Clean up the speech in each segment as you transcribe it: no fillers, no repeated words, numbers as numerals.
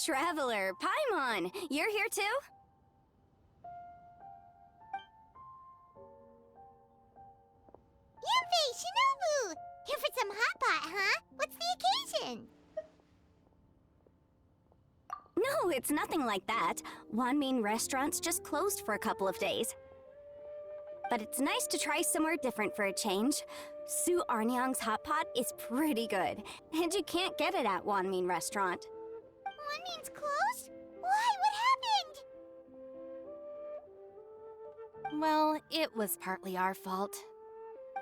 Traveler, Paimon, you're here too? Yanfei, Shinobu! Here for some hot pot, huh? What's the occasion? No, it's nothing like that. Wanmin Restaurant's just closed for a couple of days. But it's nice to try somewhere different for a change. Su Arnyang's hot pot is pretty good, and you can't get it at Wanmin Restaurant. Wanmin's closed? Why? What happened? Well, it was partly our fault.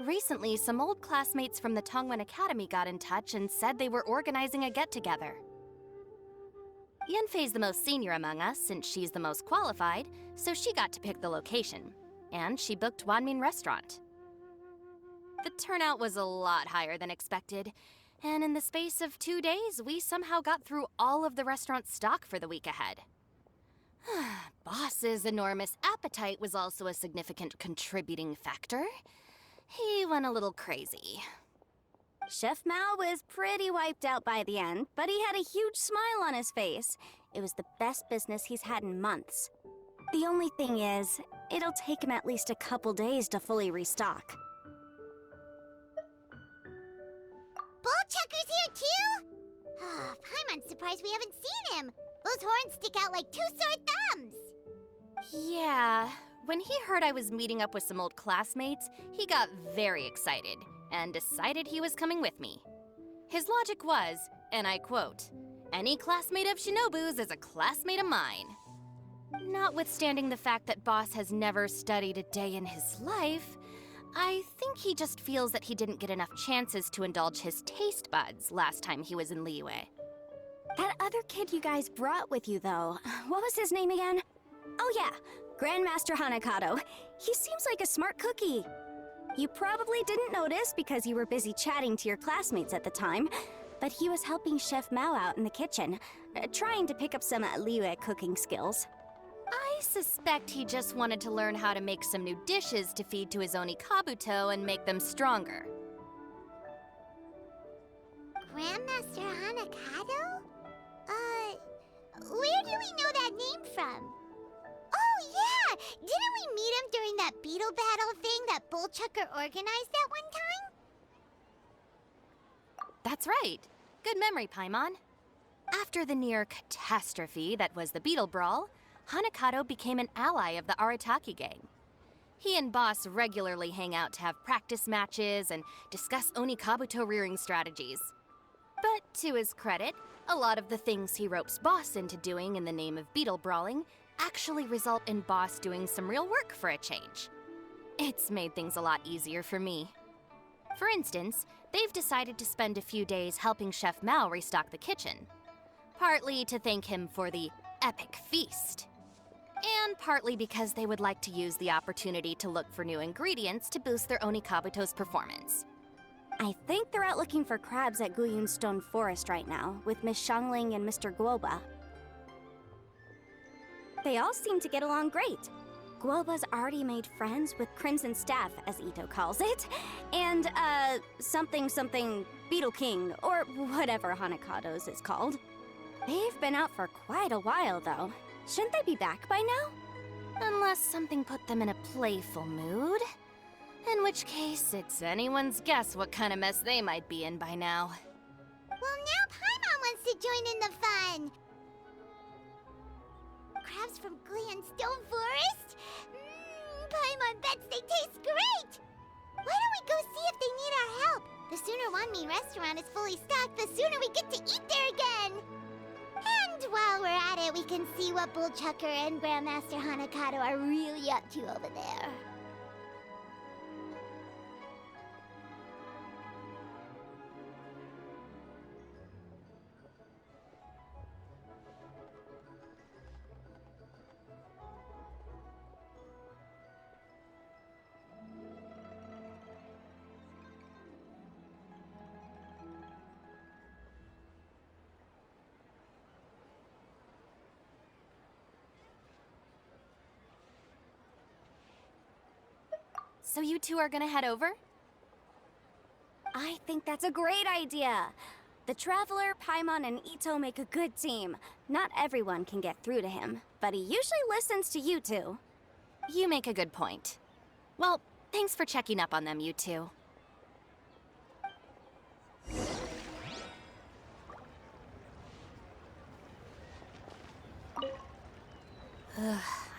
Recently, some old classmates from the Tongwen Academy got in touch and said they were organizing a get-together. Yanfei's the most senior among us, since she's the most qualified, so she got to pick the location. And she booked Wanmin Restaurant. The turnout was a lot higher than expected, and in the space of 2 days, we somehow got through all of the restaurant's stock for the week ahead. Boss's enormous appetite was also a significant contributing factor. He went a little crazy. Chef Mao was pretty wiped out by the end, but he had a huge smile on his face. It was the best business he's had in months. The only thing is, it'll take him at least a couple days to fully restock. Bullchucker's here too? Paimon's surprised we haven't seen him. Those horns stick out like two sore thumbs. Yeah, when he heard I was meeting up with some old classmates, he got very excited and decided he was coming with me. His logic was, and I quote, "Any classmate of Shinobu's is a classmate of mine." Notwithstanding the fact that Boss has never studied a day in his life, I think he just feels that he didn't get enough chances to indulge his taste buds last time he was in Liyue. That other kid you guys brought with you, though, what was his name again? Oh yeah, Grandmaster Hanakato. He seems like a smart cookie. You probably didn't notice because you were busy chatting to your classmates at the time, but he was helping Chef Mao out in the kitchen, trying to pick up some Liyue cooking skills. I suspect he just wanted to learn how to make some new dishes to feed to his Oni Kabuto and make them stronger. Grandmaster Hanakato? Where do we know that name from? Oh yeah! Didn't we meet him during that Beetle battle thing that Bullchucker organized at one time? That's right. Good memory, Paimon. After the near catastrophe that was the Beetle Brawl, Hanakato became an ally of the Arataki gang. He and Boss regularly hang out to have practice matches and discuss Oni Kabuto rearing strategies. But to his credit, a lot of the things he ropes Boss into doing in the name of Beetle Brawling actually result in Boss doing some real work for a change. It's made things a lot easier for me. For instance, they've decided to spend a few days helping Chef Mao restock the kitchen. Partly to thank him for the epic feast. And partly because they would like to use the opportunity to look for new ingredients to boost their Oni Kabuto's performance. I think they're out looking for crabs at Guyun Stone Forest right now, with Miss Shangling and Mr. Guoba. They all seem to get along great. Guoba's already made friends with Crimson Staff, as Itto calls it, and, something Beetle King, or whatever Hanakato's is called. They've been out for quite a while, though. Shouldn't they be back by now? Unless something put them in a playful mood. In which case, it's anyone's guess what kind of mess they might be in by now. Well, now Paimon wants to join in the fun! Crabs from Guyun Stone Forest? Paimon bets they taste great! Why don't we go see if they need our help? The sooner Wanmin Restaurant is fully stocked, the sooner we get to eat there again! And while we're at it, we can see what Bullchucker and Grandmaster Hanakato are really up to over there. So you two are gonna head over? I think that's a great idea. The Traveler, Paimon, and Itto make a good team. Not everyone can get through to him, but he usually listens to you two. You make a good point. Well, thanks for checking up on them, you two.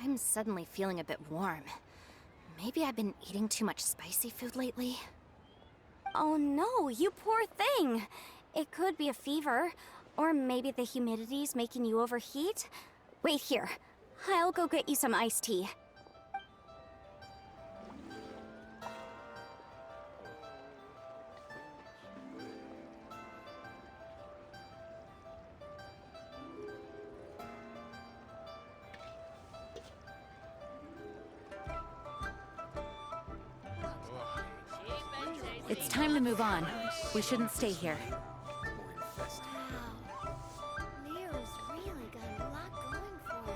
I'm suddenly feeling a bit warm. Maybe I've been eating too much spicy food lately? Oh no, you poor thing! It could be a fever, or maybe the humidity's making you overheat. Wait here, I'll go get you some iced tea. It's time to move on. We shouldn't stay here. Leo's really got a lot going for it.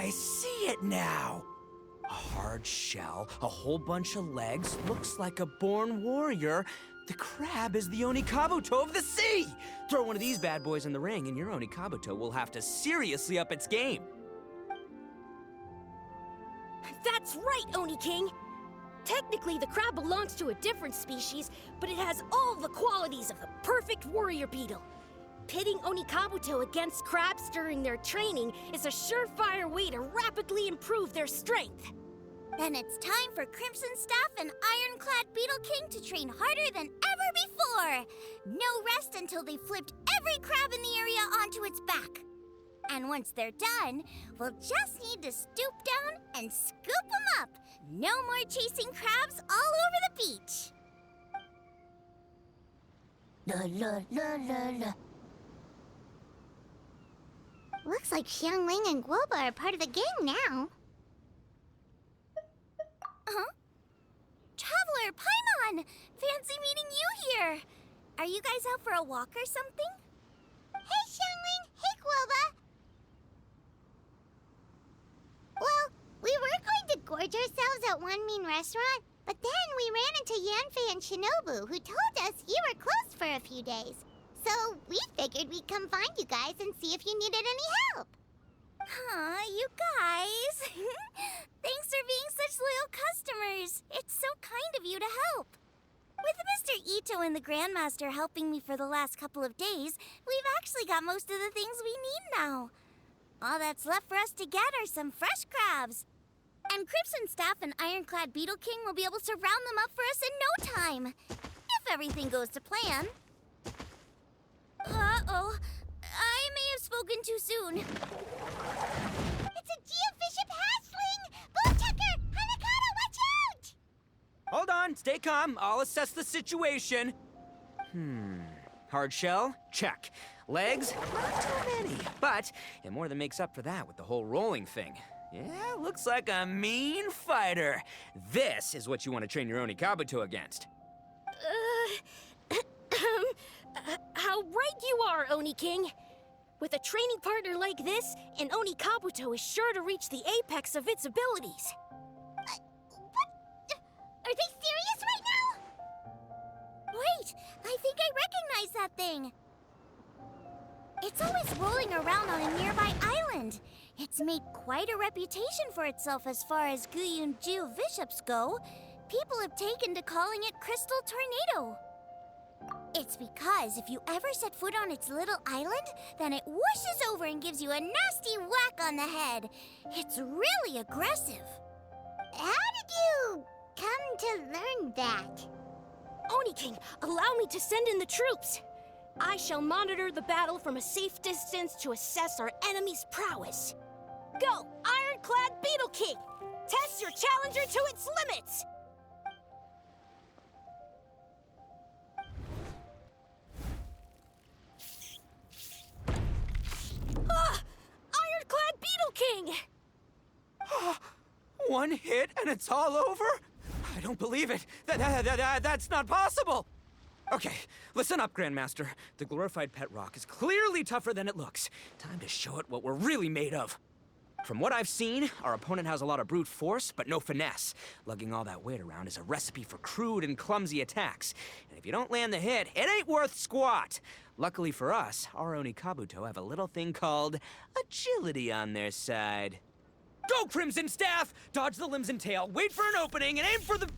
I see it now. A hard shell, a whole bunch of legs, looks like a born warrior. The crab is the Onikabuto of the sea! Throw one of these bad boys in the ring and your Onikabuto will have to seriously up its game. That's right, Oni King! Technically, the crab belongs to a different species, but it has all the qualities of the perfect warrior beetle. Pitting Onikabuto against crabs during their training is a surefire way to rapidly improve their strength. Then it's time for Crimson Staff and Ironclad Beetle King to train harder than ever before. No rest until they've flipped every crab in the area onto its back. And once they're done, we'll just need to stoop down and scoop them up. No more chasing crabs all over the beach. La la la la la. Looks like Xiangling and Guoba are part of the gang now. Huh? Traveler, Paimon! Fancy meeting you here! Are you guys out for a walk or something? Hey, Xiangling! Hey, Guoba! Well, we were going to gorge ourselves at One Mean Restaurant, but then we ran into Yanfei and Shinobu, who told us you were closed for a few days. So we figured we'd come find you guys and see if you needed any help. Aw, you guys. Thanks for being such loyal customers. It's so kind of you to help. With Mr. Itto and the Grandmaster helping me for the last couple of days, we've actually got most of the things we need now. All that's left for us to get are some fresh crabs. And Crimson Staff and Ironclad Beetle King will be able to round them up for us in no time. If everything goes to plan. Uh-oh. I may have spoken too soon. It's a geofiship hatchling! Bullchucker! Hanakata, watch out! Hold on, stay calm. I'll assess the situation. Hard shell? Check. Legs? Not too many. But it more than makes up for that with the whole rolling thing. Yeah, looks like a mean fighter. This is what you want to train your Onikabuto against. How right you are, Oni King! With a training partner like this, an Onikabuto is sure to reach the apex of its abilities. What? Are they serious right now? Wait, I think I recognize that thing. It's always rolling around on a nearby island. It's made quite a reputation for itself as far as Guyun geoviships go. People have taken to calling it Crystal Tornado. It's because if you ever set foot on its little island, then it whooshes over and gives you a nasty whack on the head. It's really aggressive. How did you come to learn that? Oni King, allow me to send in the troops. I shall monitor the battle from a safe distance to assess our enemy's prowess. Go, Ironclad Beetle King! Test your challenger to its limits! Ah! Ironclad Beetle King! One hit and it's all over? I don't believe it. That's not possible. Okay, listen up, Grandmaster. The glorified pet rock is clearly tougher than it looks. Time to show it what we're really made of. From what I've seen, our opponent has a lot of brute force, but no finesse. Lugging all that weight around is a recipe for crude and clumsy attacks. And if you don't land the hit, it ain't worth squat. Luckily for us, our Oni Kabuto have a little thing called agility on their side. Go, Crimson Staff! Dodge the limbs and tail, wait for an opening, and aim for the...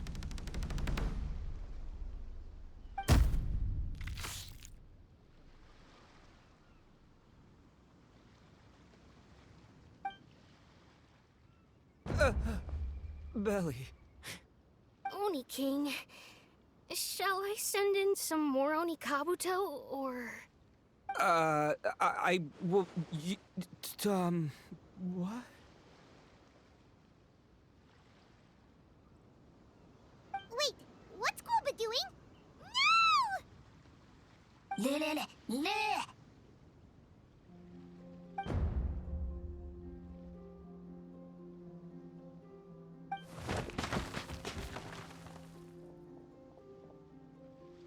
belly. Oni King, shall I send in some more Oni Kabuto, or... I will... what? Wait, what's Glooba doing? No!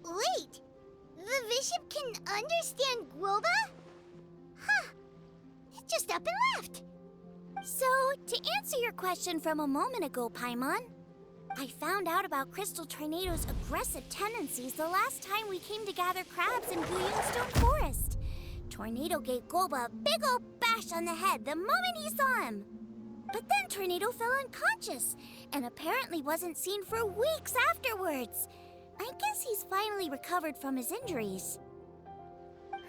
Wait, the bishop can understand Glooba? Huh, it just up and left. So, to answer your question from a moment ago, Paimon, I found out about Crystal Tornado's aggressive tendencies the last time we came to gather crabs in Stone Forest. Tornado gave Glooba a big ol' bash on the head the moment he saw him. But then Tornado fell unconscious, and apparently wasn't seen for weeks afterwards. I guess he's finally recovered from his injuries.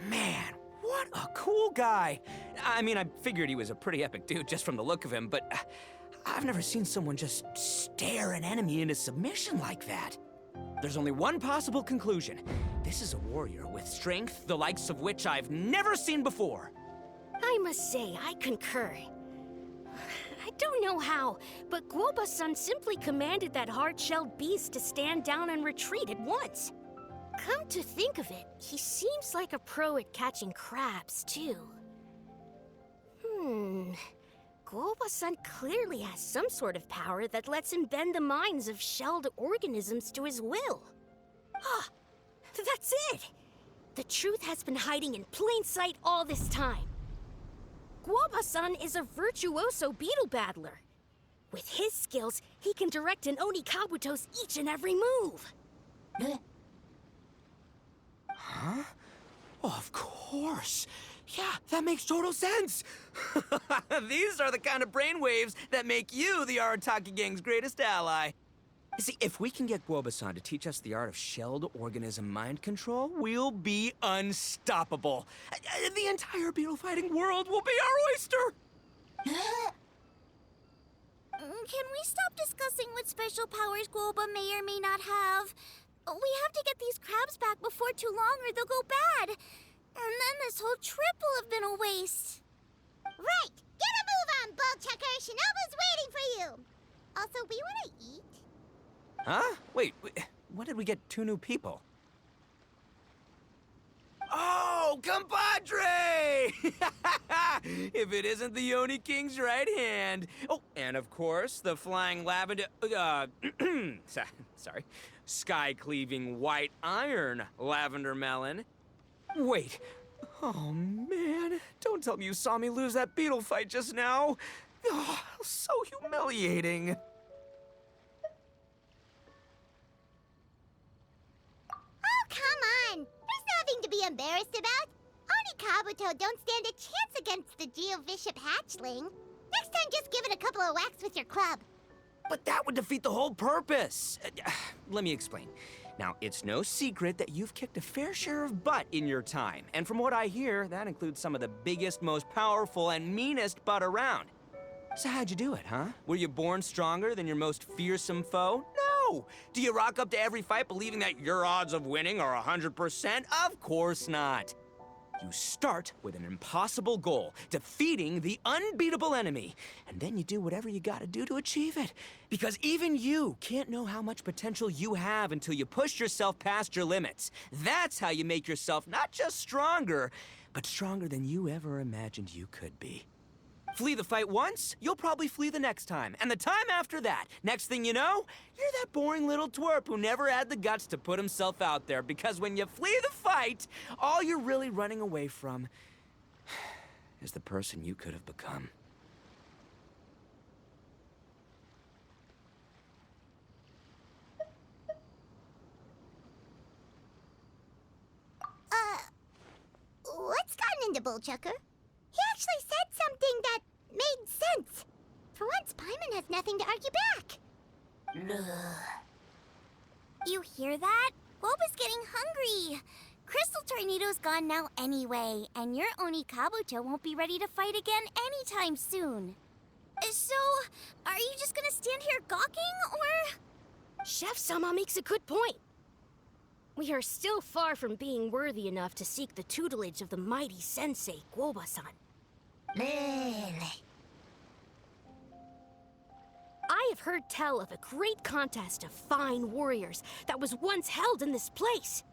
Man, what a cool guy. I mean, I figured he was a pretty epic dude just from the look of him, but I've never seen someone just stare an enemy into submission like that. There's only one possible conclusion. This is a warrior with strength, the likes of which I've never seen before. I must say, I concur. I don't know how, but Glooba-san simply commanded that hard-shelled beast to stand down and retreat at once. Come to think of it, he seems like a pro at catching crabs, too. Glooba-san clearly has some sort of power that lets him bend the minds of shelled organisms to his will. Ah, that's it! The truth has been hiding in plain sight all this time. Glooba-san is a virtuoso beetle battler. With his skills, he can direct an Oni Kabuto's each and every move. Huh? Oh, of course. Yeah, that makes total sense. These are the kind of brainwaves that make you the Arataki gang's greatest ally. You see, if we can get Glooba-san to teach us the art of shelled organism mind control, we'll be unstoppable. The entire beetle fighting world will be our oyster. Can we stop discussing what special powers Glooba may or may not have? We have to get these crabs back before too long or they'll go bad. And then this whole trip will have been a waste. Right! Get a move on, Ball-Checker! Shinobu's waiting for you! Also, we want to eat? Huh? Wait, when did we get 2 new people? Oh, compadre! If it isn't the Oni King's right hand. Oh, and of course, the flying lavender... sorry. Sky-cleaving white iron lavender melon. Wait. Oh, man. Don't tell me you saw me lose that beetle fight just now. Oh, so humiliating. Oh, come on! There's nothing to be embarrassed about. Oni Kabuto don't stand a chance against the Geo-Bishop hatchling. Next time, just give it a couple of whacks with your club. But that would defeat the whole purpose. Let me explain. Now, it's no secret that you've kicked a fair share of butt in your time. And from what I hear, that includes some of the biggest, most powerful, and meanest butt around. So how'd you do it, huh? Were you born stronger than your most fearsome foe? No! Do you rock up to every fight believing that your odds of winning are 100%? Of course not. You start with an impossible goal, defeating the unbeatable enemy. And then you do whatever you gotta do to achieve it. Because even you can't know how much potential you have until you push yourself past your limits. That's how you make yourself not just stronger, but stronger than you ever imagined you could be. Flee the fight once, you'll probably flee the next time. And the time after that, next thing you know, you're that boring little twerp who never had the guts to put himself out there. Because when you flee the fight, all you're really running away from is the person you could have become. What's gotten into Bullchucker? He actually said something that made sense. For once, Paimon has nothing to argue back. You hear that? Boba's getting hungry. Crystal Tornado's gone now anyway, and your Oni Kabuto won't be ready to fight again anytime soon. So, are you just gonna stand here gawking, or...? Chef-sama makes a good point. We are still far from being worthy enough to seek the tutelage of the mighty sensei, Guoba-san. I have heard tell of a great contest of fine warriors that was once held in this place.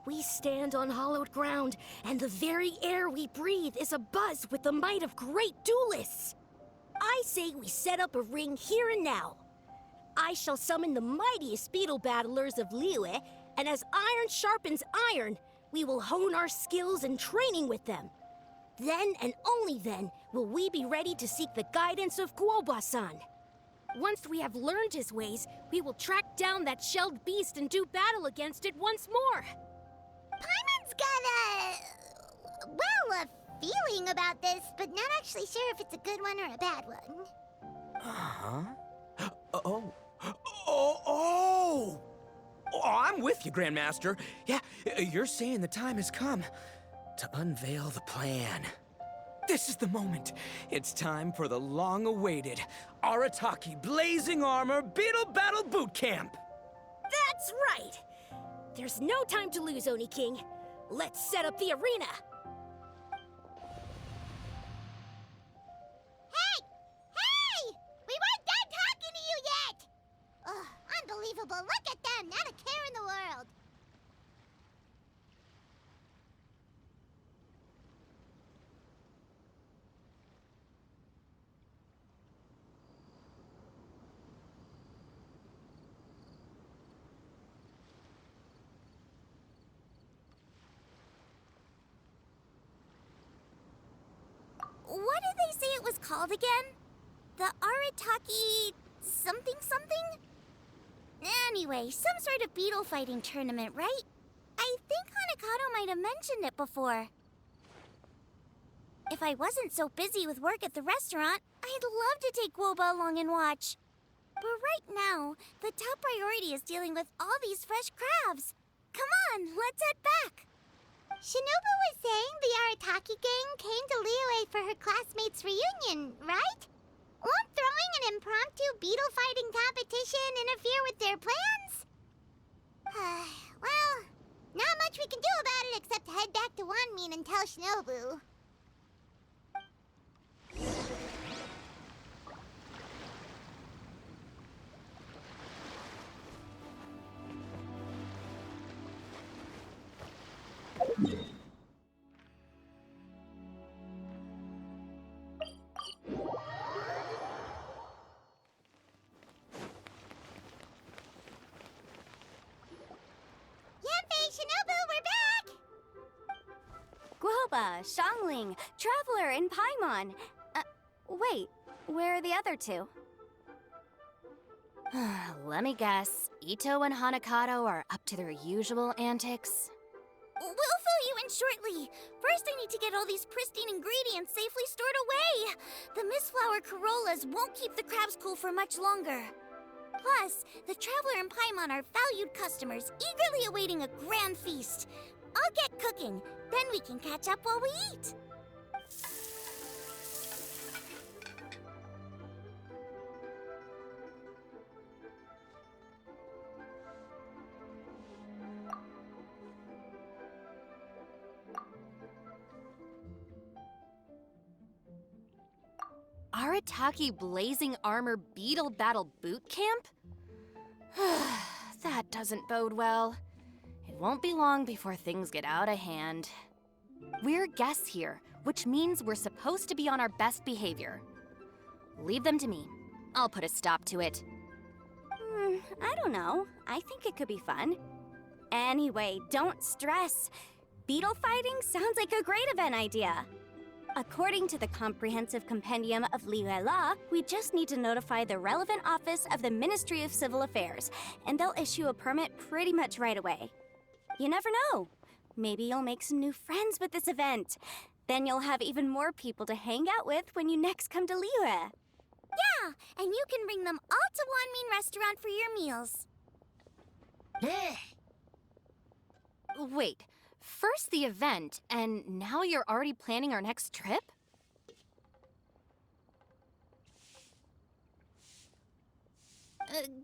We stand on hallowed ground, and the very air we breathe is abuzz with the might of great duelists. I say we set up a ring here and now. I shall summon the mightiest beetle battlers of Liyue, and as iron sharpens iron, we will hone our skills and training with them. Then and only then will we be ready to seek the guidance of Guoba-san. Once we have learned his ways, we will track down that shelled beast and do battle against it once more. Paimon's got a feeling about this, but not actually sure if it's a good one or a bad one. Uh-huh. Oh, I'm with you, Grandmaster. Yeah, you're saying the time has come to unveil the plan. This is the moment. It's time for the long-awaited Arataki Blazing Armor Beetle Battle Boot Camp. That's right! There's no time to lose, Oni King. Let's set up the arena. Hey! We weren't done talking to you yet! Ugh, unbelievable. Look at them. Not a care in the world. What did they say it was called again? The Arataki something? Anyway, some sort of beetle fighting tournament, right? I think Hanakato might have mentioned it before. If I wasn't so busy with work at the restaurant, I'd love to take Guoba along and watch. But right now, the top priority is dealing with all these fresh crabs. Come on, let's head back. Shinobu was saying the Arataki gang came to Liyue for her classmates' reunion, right? Won't throwing an impromptu beetle fighting competition interfere with their plans? Well, not much we can do about it except head back to Wanmin and tell Shinobu. Shinobu, we're back! Guoba, Xiangling, Traveler, and Paimon. Wait, where are the other two? Let me guess. Itto and Hanakato are up to their usual antics? We'll fill you in shortly. First, I need to get all these pristine ingredients safely stored away. The Mistflower Corollas won't keep the crabs cool for much longer. Plus, the Traveler and Paimon are valued customers, eagerly awaiting a grand feast. I'll get cooking, then we can catch up while we eat. Arataki Blazing Armor Beetle Battle Boot Camp? That doesn't bode well. It won't be long before things get out of hand. We're guests here, which means we're supposed to be on our best behavior. Leave them to me. I'll put a stop to it. I don't know. I think it could be fun. Anyway, don't stress. Beetle fighting sounds like a great event idea. According to the Comprehensive Compendium of Liyue Law, we just need to notify the relevant office of the Ministry of Civil Affairs, and they'll issue a permit pretty much right away. You never know. Maybe you'll make some new friends with this event. Then you'll have even more people to hang out with when you next come to Liyue. Yeah, and you can bring them all to Wanmin Restaurant for your meals. Wait, first the event, and now you're already planning our next trip?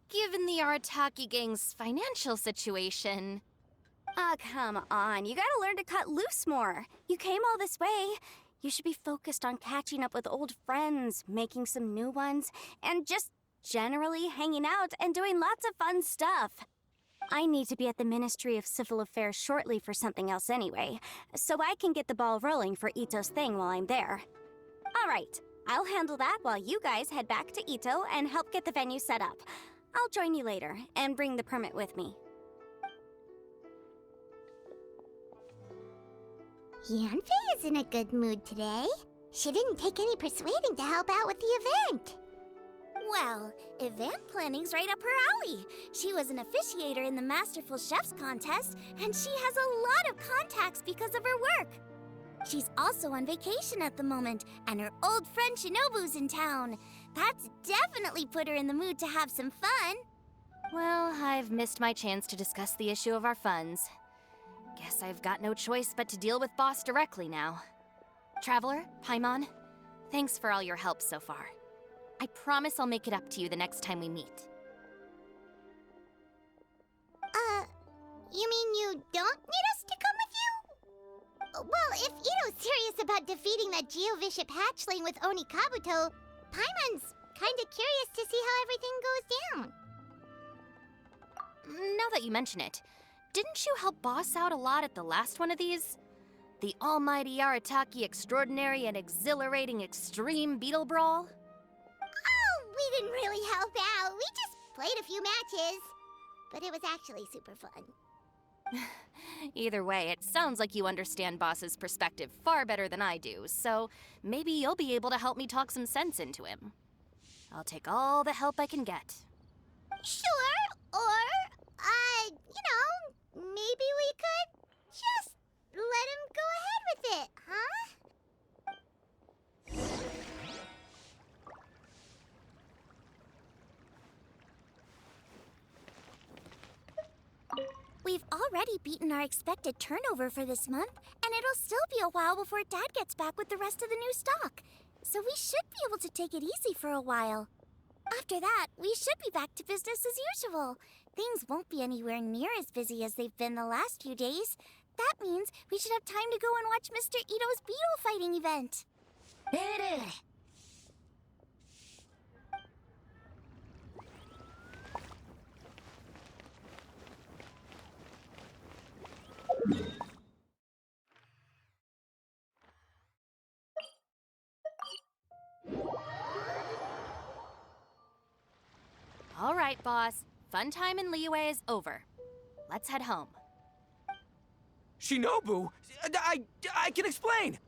Given the Arataki gang's financial situation... Ah, come on. You gotta learn to cut loose more. You came all this way. You should be focused on catching up with old friends, making some new ones, and just generally hanging out and doing lots of fun stuff. I need to be at the Ministry of Civil Affairs shortly for something else anyway, so I can get the ball rolling for Itto's thing while I'm there. All right, I'll handle that while you guys head back to Itto and help get the venue set up. I'll join you later and bring the permit with me. Yanfei is in a good mood today. She didn't take any persuading to help out with the event. Well, event planning's right up her alley. She was an officiator in the Masterful Chefs contest, and she has a lot of contacts because of her work. She's also on vacation at the moment, and her old friend Shinobu's in town. That's definitely put her in the mood to have some fun. Well, I've missed my chance to discuss the issue of our funds. Guess I've got no choice but to deal with Boss directly now. Traveler, Paimon, thanks for all your help so far. I promise I'll make it up to you the next time we meet. You mean you don't need us to come with you? Well, if Itto's serious about defeating that Geovishap hatchling with Oni Kabuto, Paimon's kinda curious to see how everything goes down. Now that you mention it, didn't you help Boss out a lot at the last one of these? The almighty Arataki Extraordinary and Exhilarating Extreme Beetle Brawl? Oh, we didn't really help out. We just played a few matches. But it was actually super fun. Either way, it sounds like you understand Boss's perspective far better than I do, so maybe you'll be able to help me talk some sense into him. I'll take all the help I can get. Sure, or, maybe we could just let him go ahead with it, huh? We've already beaten our expected turnover for this month, and it'll still be a while before Dad gets back with the rest of the new stock. So we should be able to take it easy for a while. After that, we should be back to business as usual. Things won't be anywhere near as busy as they've been the last few days. That means we should have time to go and watch Mr. Itto's Beetle fighting event. All right, Boss. Fun time in Liyue is over. Let's head home. Shinobu, I can explain.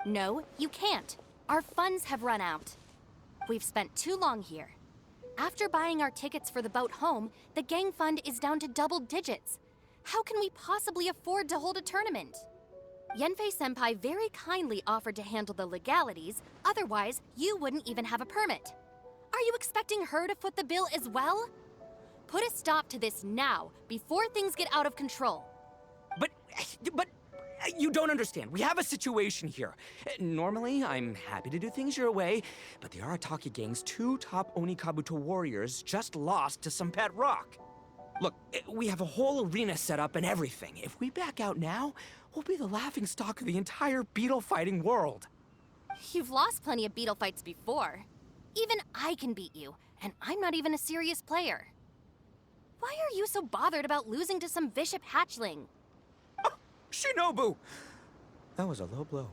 No, you can't. Our funds have run out. We've spent too long here. After buying our tickets for the boat home, the gang fund is down to double digits. How can we possibly afford to hold a tournament? Yanfei-senpai very kindly offered to handle the legalities, otherwise you wouldn't even have a permit. Are you expecting her to foot the bill as well? Put a stop to this now, before things get out of control. But you don't understand. We have a situation here. Normally, I'm happy to do things your way, but the Arataki gang's 2 top Onikabuto warriors just lost to some pet rock. Look, we have a whole arena set up and everything. If we back out now, we'll be the laughingstock of the entire beetle fighting world. You've lost plenty of beetle fights before. Even I can beat you, and I'm not even a serious player. Why are you so bothered about losing to some bishop hatchling? Shinobu! That was a low blow.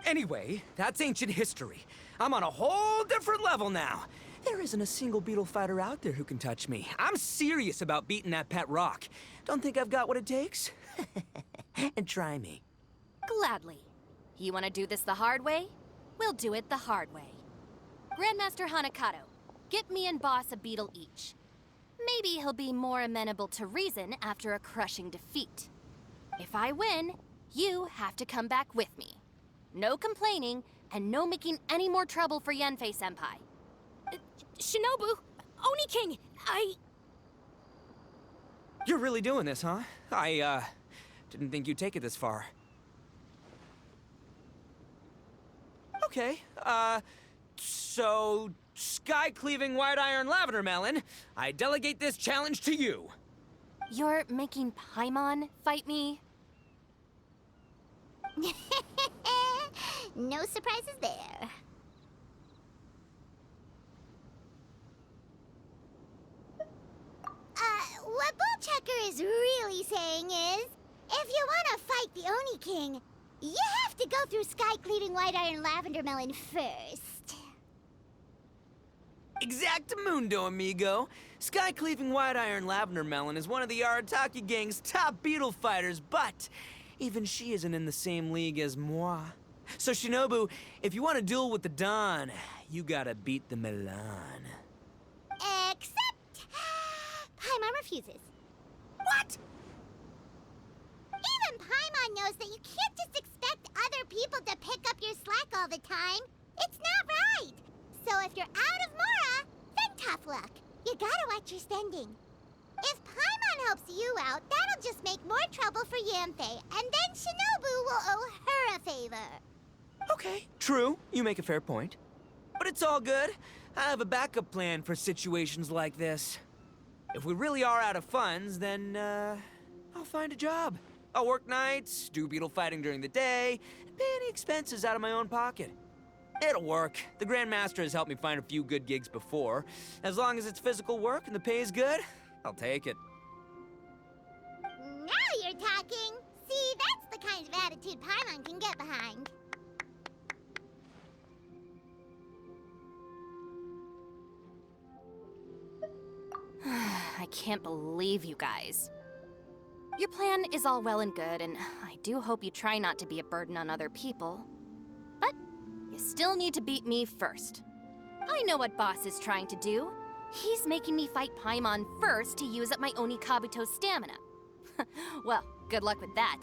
Anyway, that's ancient history. I'm on a whole different level now. There isn't a single beetle fighter out there who can touch me. I'm serious about beating that pet rock. Don't think I've got what it takes? And try me. Gladly. You want to do this the hard way? We'll do it the hard way. Grandmaster Hanakato, get me and Boss a beetle each. Maybe he'll be more amenable to reason after a crushing defeat. If I win, you have to come back with me. No complaining, and no making any more trouble for Yanfei-senpai. Shinobu, Oni King, You're really doing this, huh? I didn't think you'd take it this far. Okay, so sky-cleaving white iron lavender melon, I delegate this challenge to you. You're making Paimon fight me? No surprises there. What Bullchucker is really saying is, if you want to fight the Oni King, you have to go through sky-cleaving white iron lavender melon first. Exactamundo, amigo. Sky-cleaving white iron lavender melon is one of the Arataki gang's top beetle fighters, but even she isn't in the same league as moi. So Shinobu, if you want to duel with the Don, you gotta beat the Milan. Except... Paimon refuses. What? Even Paimon knows that you can't just expect other people to pick up your slack all the time. It's not right. So if you're out of Mora, then tough luck. You gotta watch your spending. If Paimon helps you out, that'll just make more trouble for Yanfei, and then Shinobu will owe her a favor. Okay, true. You make a fair point. But it's all good. I have a backup plan for situations like this. If we really are out of funds, then, I'll find a job. I'll work nights, do beetle fighting during the day, and pay any expenses out of my own pocket. It'll work. The Grandmaster has helped me find a few good gigs before. As long as it's physical work and the pay is good, I'll take it. Now you're talking. See, that's the kind of attitude Paimon can get behind. I can't believe you guys. Your plan is all well and good, and I do hope you try not to be a burden on other people. But you still need to beat me first. I know what Boss is trying to do. He's making me fight Paimon first to use up my Onikabuto's stamina. Well, good luck with that.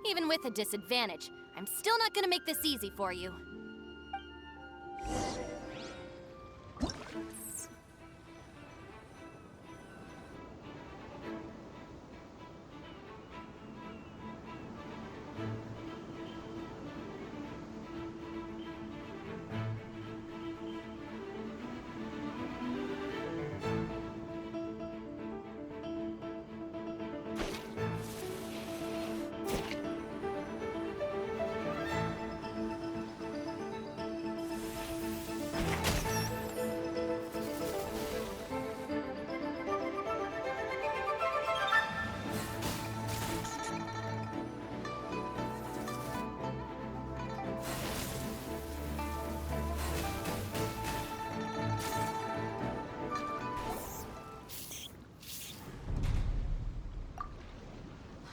Even with a disadvantage, I'm still not gonna make this easy for you.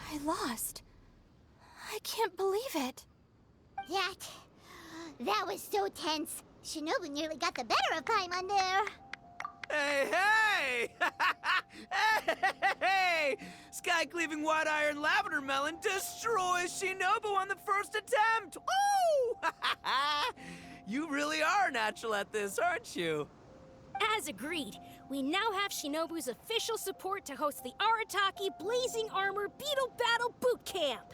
I lost. I can't believe it. That was so tense. Shinobu nearly got the better of Paimon there. Hey, hey! Hey! Sky-cleaving white iron lavender melon destroys Shinobu on the first attempt! Woo! You really are natural at this, aren't you? As agreed, we now have Shinobu's official support to host the Arataki Blazing Armor Beetle Battle Boot Camp.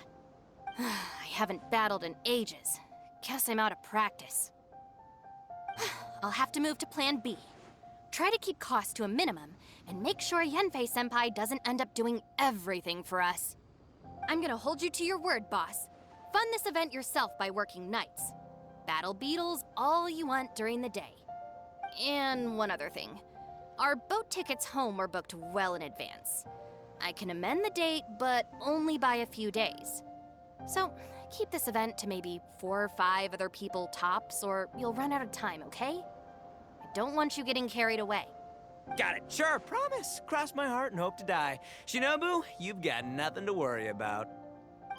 I haven't battled in ages. Guess I'm out of practice. I'll have to move to Plan B. Try to keep costs to a minimum, and make sure Yenfei-senpai doesn't end up doing everything for us. I'm gonna hold you to your word, boss. Fund this event yourself by working nights. Battle beetles all you want during the day. And one other thing. Our boat tickets home were booked well in advance. I can amend the date, but only by a few days. So, keep this event to maybe 4 or 5 other people tops, or you'll run out of time, okay? I don't want you getting carried away. Got it. Sure, promise. Cross my heart and hope to die. Shinobu, you've got nothing to worry about.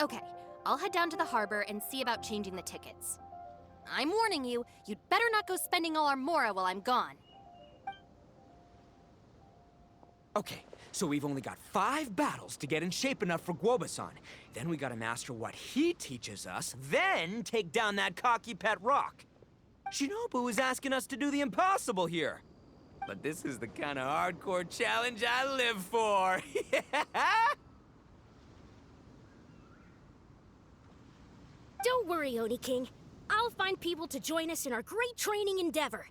Okay, I'll head down to the harbor and see about changing the tickets. I'm warning you, you'd better not go spending all our mora while I'm gone. Okay, so we've only got 5 battles to get in shape enough for Guoba-san. Then we gotta master what he teaches us, then take down that cocky pet rock. Shinobu is asking us to do the impossible here. But this is the kind of hardcore challenge I live for. Don't worry, Oni King. I'll find people to join us in our great training endeavor.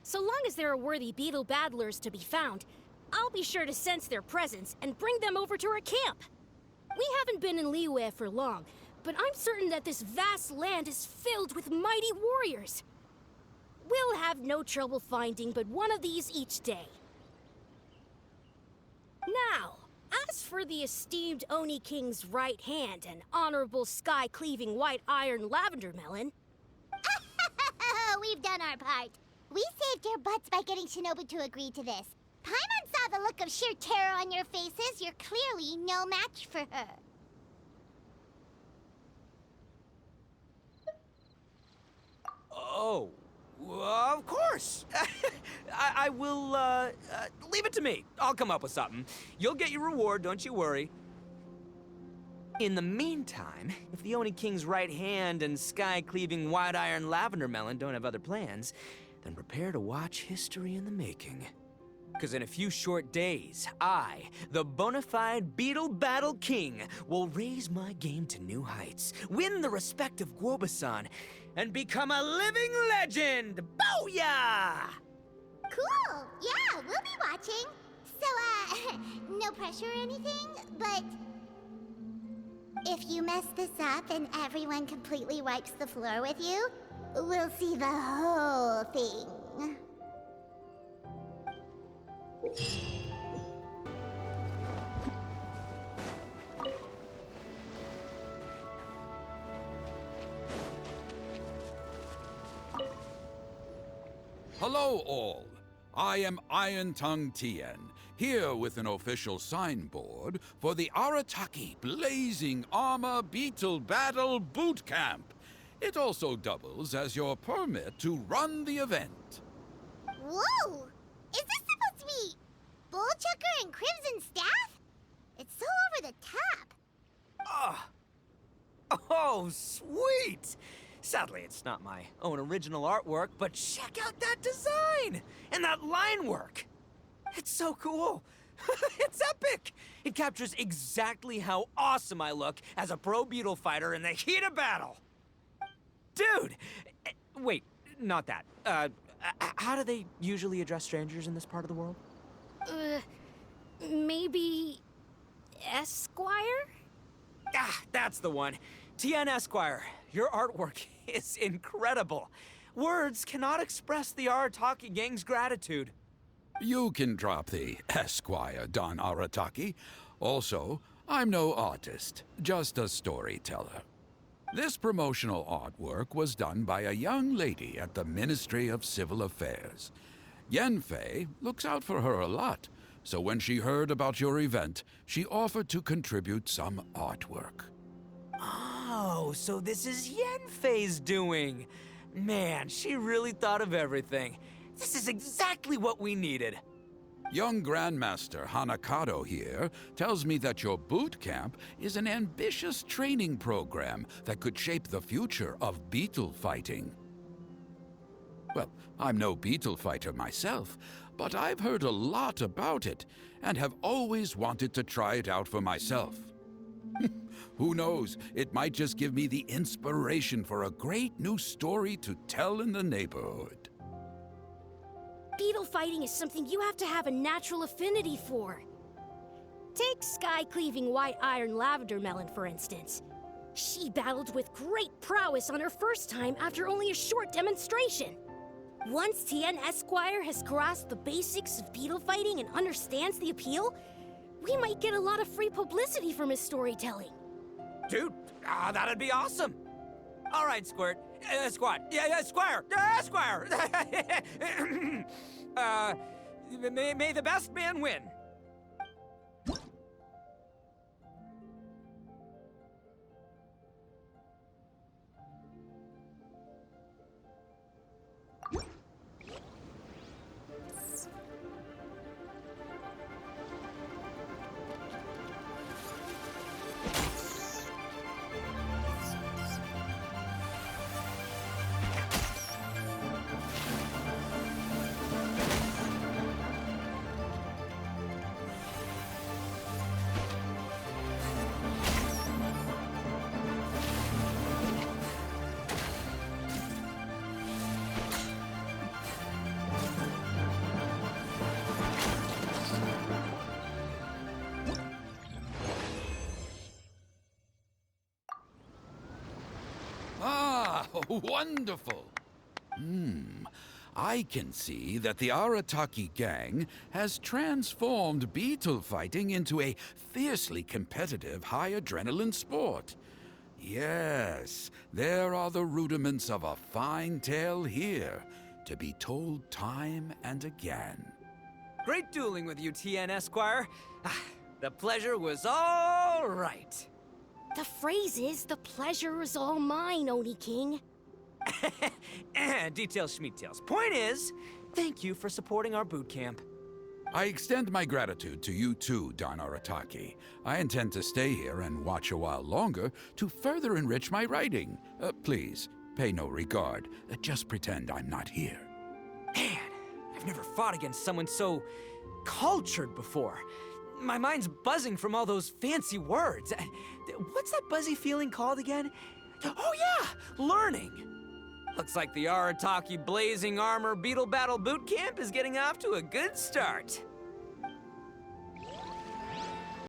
So long as there are worthy beetle battlers to be found, I'll be sure to sense their presence and bring them over to our camp. We haven't been in Liyue for long, but I'm certain that this vast land is filled with mighty warriors. We'll have no trouble finding but one of these each day. Now, as for the esteemed Oni King's right hand and honorable sky-cleaving white iron lavender melon... We've done our part. We saved your butts by getting Shinobu to agree to this. Paimon saw the look of sheer terror on your faces. You're clearly no match for her. Oh, of course. I will, leave it to me. I'll come up with something. You'll get your reward, don't you worry. In the meantime, if the Oni King's right hand and sky-cleaving wide iron lavender melon don't have other plans, then prepare to watch history in the making. Because in a few short days, I, the bona fide Beetle Battle King, will raise my game to new heights, win the respect of Guoba-san, and become a living legend! Booyah! Cool! Yeah, we'll be watching. So, no pressure or anything, but... if you mess this up and everyone completely wipes the floor with you, we'll see the whole thing. Hello all. I am Iron Tongue Tien, here with an official signboard for the Arataki Blazing Armor Beetle Battle Boot Camp. It also doubles as your permit to run the event. Whoa! Is this supposed to be Bullchucker and Crimson Staff? It's so over the top. Oh, sweet! Sadly, it's not my own original artwork, but check out that design! And that line work! It's so cool! It's epic! It captures exactly how awesome I look as a pro beetle fighter in the heat of battle! Dude! Wait, not that. How do they usually address strangers in this part of the world? Maybe... Esquire? Ah, that's the one. Tien Esquire, your artwork is incredible. Words cannot express the Arataki gang's gratitude. You can drop the Esquire, Don Arataki. Also, I'm no artist, just a storyteller. This promotional artwork was done by a young lady at the Ministry of Civil Affairs. Yenfei looks out for her a lot, so when she heard about your event, she offered to contribute some artwork. Oh, so this is Yenfei's doing. Man, she really thought of everything. This is exactly what we needed. Young Grandmaster Hanakato here tells me that your boot camp is an ambitious training program that could shape the future of beetle fighting. Well, I'm no beetle fighter myself, but I've heard a lot about it and have always wanted to try it out for myself. Who knows, it might just give me the inspiration for a great new story to tell in the neighborhood. Beetle fighting is something you have to have a natural affinity for. Take sky-cleaving white iron lavender melon, for instance. She battled with great prowess on her first time after only a short demonstration. Once Tien Esquire has grasped the basics of beetle fighting and understands the appeal, we might get a lot of free publicity from his storytelling. Dude, that'd be awesome. All right, Squirt. Squad. Squire. Squire. May the best man win. Ah, wonderful! I can see that the Arataki gang has transformed beetle fighting into a fiercely competitive, high-adrenaline sport. Yes, there are the rudiments of a fine tale here, to be told time and again. Great dueling with you, Tien Esquire. The pleasure was all right. The phrase is, the pleasure is all mine, Oni King. Details schmeetails. Point is, thank you for supporting our boot camp. I extend my gratitude to you too, Don Arataki. I intend to stay here and watch a while longer to further enrich my writing. Please, pay no regard. Just pretend I'm not here. Man, I've never fought against someone so cultured before. My mind's buzzing from all those fancy words. What's that buzzy feeling called again? Oh yeah, learning. Looks like the Arataki Blazing Armor Beetle Battle Boot Camp is getting off to a good start.